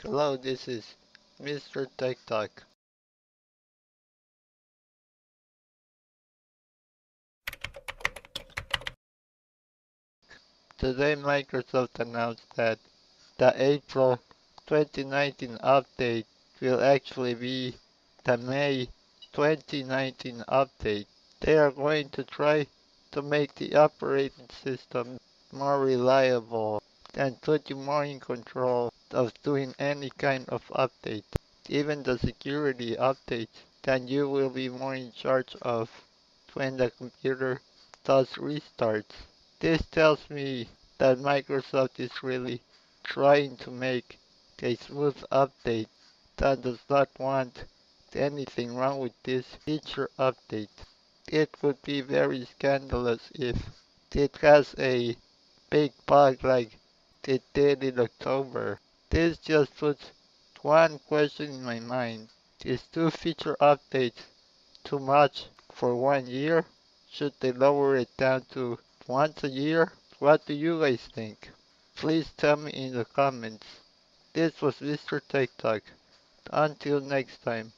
Hello, this is Mr. Tech Talk. Today, Microsoft announced that the April 2019 update will actually be the May 2019 update. They are going to try to make the operating system more reliable and put you more in control of doing any kind of update. Even the security updates, then you will be more in charge of when the computer does restarts. This tells me that Microsoft is really trying to make a smooth update that does not want anything wrong with this feature update. It would be very scandalous if it has a big bug like it did in October. This just puts one question in my mind. Is two feature updates too much for 1 year? Should they lower it down to once a year? What do you guys think? Please tell me in the comments. This was Mr. Tech Talk. Until next time.